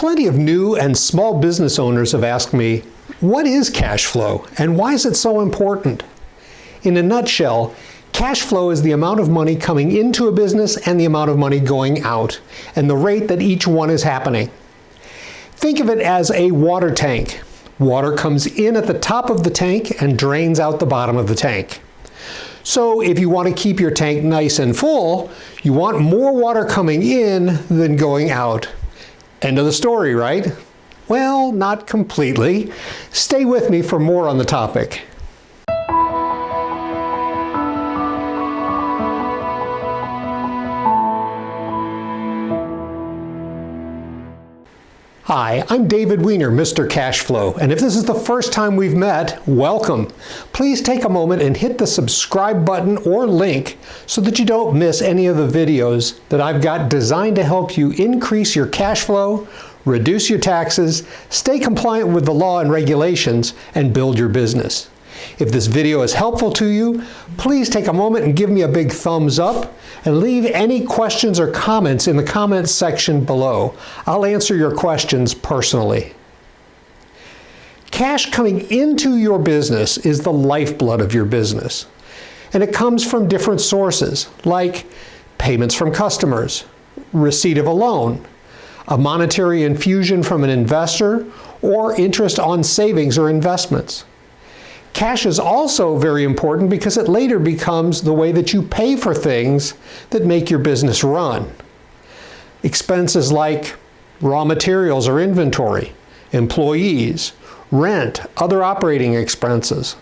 Plenty of new and small business owners have asked me, what is cash flow and why is it so important? In a nutshell, cash flow is the amount of money coming into a business and the amount of money going out, and the rate that each one is happening. Think of it as a water tank. Water comes in at the top of the tank and drains out the bottom of the tank. So if you want to keep your tank nice and full, you want more water coming in than going out. End of the story, right? Well, not completely. Stay with me for more on the topic. Hi, I'm David Weiner, Mr. Cashflow, and if this is the first time we've met, welcome. Please take a moment and hit the subscribe button or link so that you don't miss any of the videos that I've got designed to help you increase your cash flow, reduce your taxes, stay compliant with the law and regulations, and build your business. If this video is helpful to you, please take a moment and give me a big thumbs up and leave any questions or comments in the comments section below. I'll answer your questions personally. Cash coming into your business is the lifeblood of your business, and it comes from different sources like payments from customers, receipt of a loan, a monetary infusion from an investor, or interest on savings or investments. Cash is also very important because it later becomes the way that you pay for things that make your business run. Expenses like raw materials or inventory, employees, rent, other operating expenses.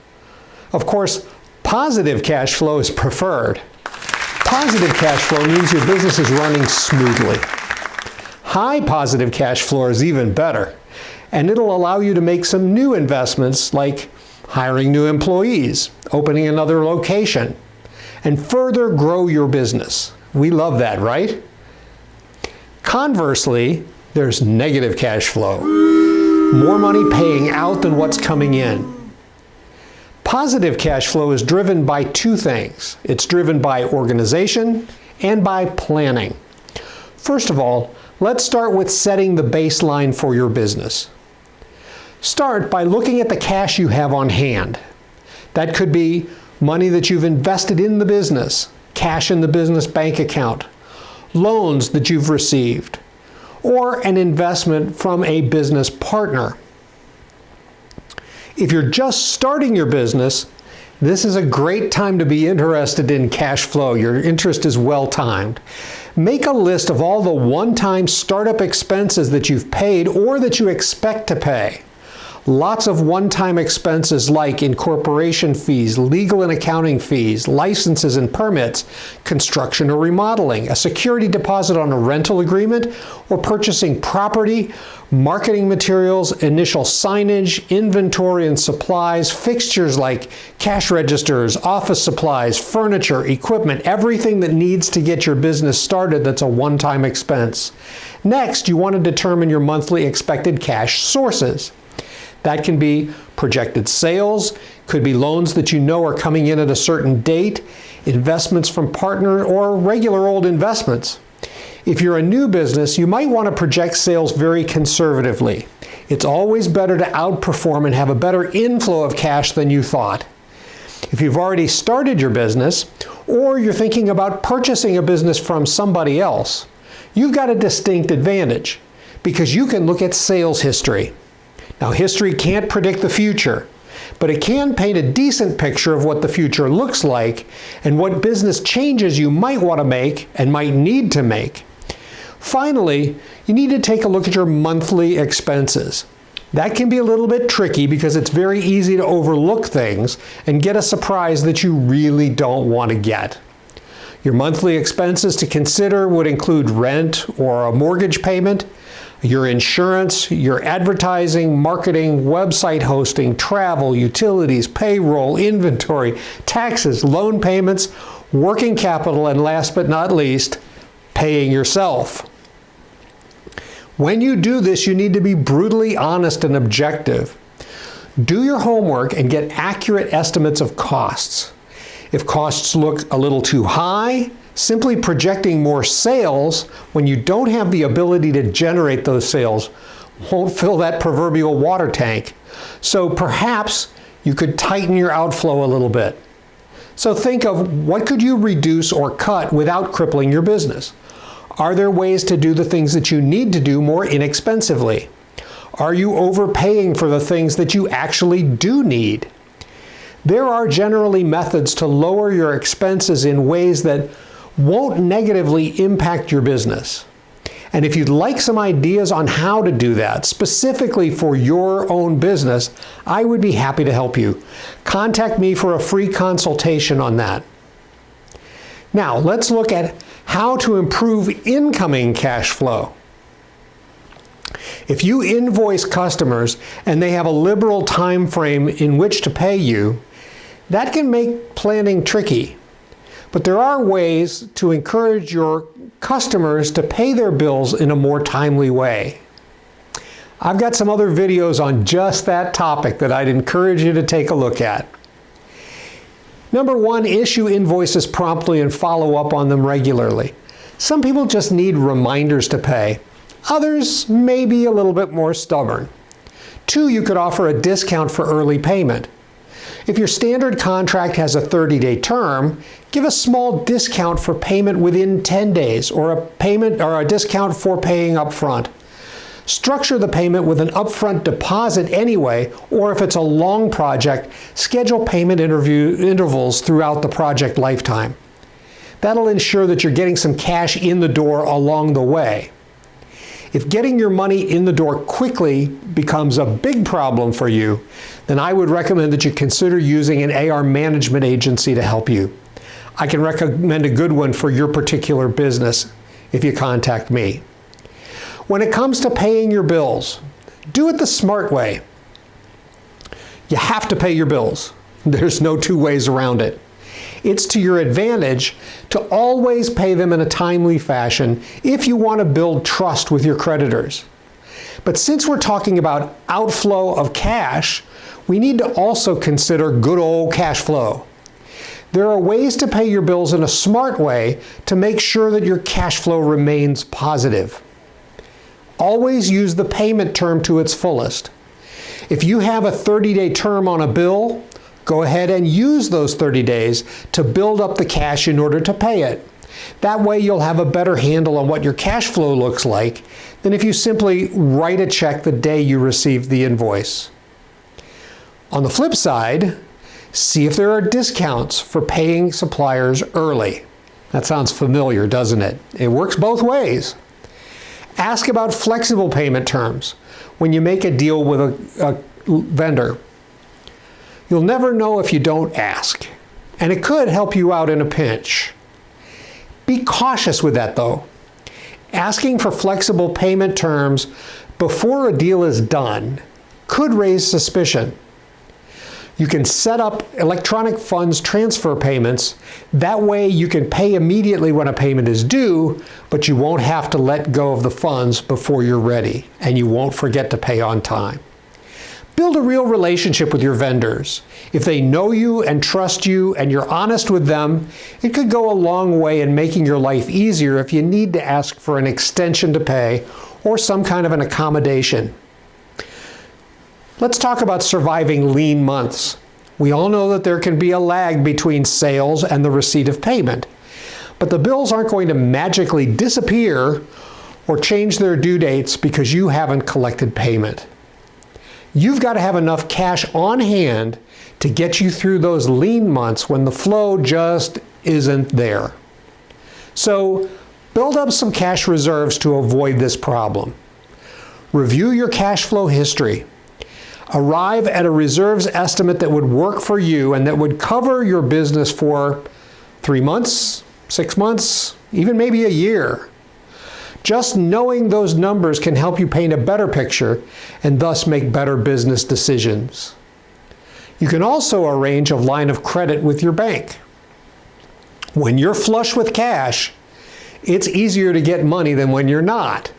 Of course, positive cash flow is preferred. Positive cash flow means your business is running smoothly. High positive cash flow is even better, and it'll allow you to make some new investments like hiring new employees, opening another location, and further grow your business. We love that, right? Conversely, there's negative cash flow. More money paying out than what's coming in. Positive cash flow is driven by two things. It's driven by organization and by planning. First of all, let's start with setting the baseline for your business. Start by looking at the cash you have on hand. That could be money that you've invested in the business, cash in the business bank account, loans that you've received, or an investment from a business partner. If you're just starting your business, this is a great time to be interested in cash flow. Your interest is well timed. Make a list of all the one-time startup expenses that you've paid or that you expect to pay. Lots of one-time expenses like incorporation fees, legal and accounting fees, licenses and permits, construction or remodeling, a security deposit on a rental agreement, or purchasing property, marketing materials, initial signage, inventory and supplies, fixtures like cash registers, office supplies, furniture, equipment, everything that needs to get your business started that's a one-time expense. Next, you want to determine your monthly expected cash sources. That can be projected sales, could be loans that you know are coming in at a certain date, investments from partner, or regular old investments. If you're a new business, you might want to project sales very conservatively. It's always better to outperform and have a better inflow of cash than you thought. If you've already started your business, or you're thinking about purchasing a business from somebody else, you've got a distinct advantage because you can look at sales history. Now, history can't predict the future, but it can paint a decent picture of what the future looks like and what business changes you might want to make and might need to make. Finally, you need to take a look at your monthly expenses. That can be a little bit tricky because it's very easy to overlook things and get a surprise that you really don't want to get. Your monthly expenses to consider would include rent or a mortgage payment, your insurance, your advertising, marketing, website hosting, travel, utilities, payroll, inventory, taxes, loan payments, working capital, and last but not least, paying yourself. When you do this, you need to be brutally honest and objective. Do your homework and get accurate estimates of costs. If costs look a little too high, Simply projecting more sales when you don't have the ability to generate those sales won't fill that proverbial water tank. So perhaps you could tighten your outflow a little bit. So think of what could you reduce or cut without crippling your business? Are there ways to do the things that you need to do more inexpensively? Are you overpaying for the things that you actually do need? There are generally methods to lower your expenses in ways that won't negatively impact your business. And if you'd like some ideas on how to do that, specifically for your own business, I would be happy to help you. Contact me for a free consultation on that. Now, let's look at how to improve incoming cash flow. If you invoice customers and they have a liberal time frame in which to pay you, that can make planning tricky. But there are ways to encourage your customers to pay their bills in a more timely way. I've got some other videos on just that topic that I'd encourage you to take a look at. Number one, issue invoices promptly and follow up on them regularly. Some people just need reminders to pay. Others may be a little bit more stubborn. Two, you could offer a discount for early payment. If your standard contract has a 30-day term, give a small discount for payment within 10 days or a discount for paying upfront. Structure the payment with an upfront deposit anyway, or if it's a long project, schedule payment intervals throughout the project lifetime. That'll ensure that you're getting some cash in the door along the way. If getting your money in the door quickly becomes a big problem for you, then I would recommend that you consider using an AR management agency to help you. I can recommend a good one for your particular business if you contact me. When it comes to paying your bills, do it the smart way. You have to pay your bills. There's no two ways around it. It's to your advantage to always pay them in a timely fashion if you want to build trust with your creditors. But since we're talking about outflow of cash, we need to also consider good old cash flow. There are ways to pay your bills in a smart way to make sure that your cash flow remains positive. Always use the payment term to its fullest. If you have a 30-day term on a bill, go ahead and use those 30 days to build up the cash in order to pay it. That way you'll have a better handle on what your cash flow looks like than if you simply write a check the day you receive the invoice. On the flip side, see if there are discounts for paying suppliers early. That sounds familiar, doesn't it? It works both ways. Ask about flexible payment terms when you make a deal with a vendor. You'll never know if you don't ask, and it could help you out in a pinch. Be cautious with that though. Asking for flexible payment terms before a deal is done could raise suspicion. You can set up electronic funds transfer payments. That way you can pay immediately when a payment is due, but you won't have to let go of the funds before you're ready, and you won't forget to pay on time. Build a real relationship with your vendors. If they know you and trust you and you're honest with them, it could go a long way in making your life easier if you need to ask for an extension to pay or some kind of an accommodation. Let's talk about surviving lean months. We all know that there can be a lag between sales and the receipt of payment, but the bills aren't going to magically disappear or change their due dates because you haven't collected payment. You've got to have enough cash on hand to get you through those lean months when the flow just isn't there. So build up some cash reserves to avoid this problem. Review your cash flow history. Arrive at a reserves estimate that would work for you and that would cover your business for 3 months, 6 months, even maybe a year. Just knowing those numbers can help you paint a better picture and thus make better business decisions. You can also arrange a line of credit with your bank. When you're flush with cash, it's easier to get money than when you're not.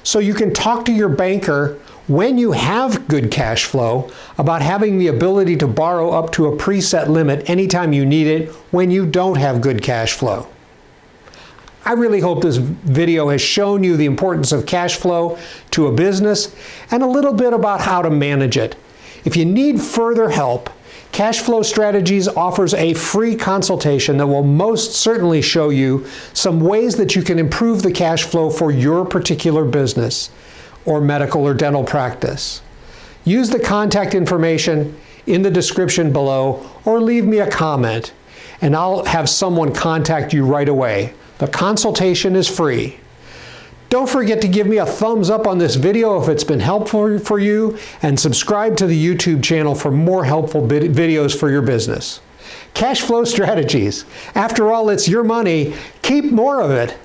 So you can talk to your banker when you have good cash flow about having the ability to borrow up to a preset limit anytime you need it when you don't have good cash flow. I really hope this video has shown you the importance of cash flow to a business and a little bit about how to manage it. If you need further help, Cash Flow Strategies offers a free consultation that will most certainly show you some ways that you can improve the cash flow for your particular business or medical or dental practice. Use the contact information in the description below or leave me a comment and I'll have someone contact you right away. The consultation is free. Don't forget to give me a thumbs up on this video if it's been helpful for you, and subscribe to the YouTube channel for more helpful videos for your business. Cash Flow Strategies. After all, it's your money. Keep more of it.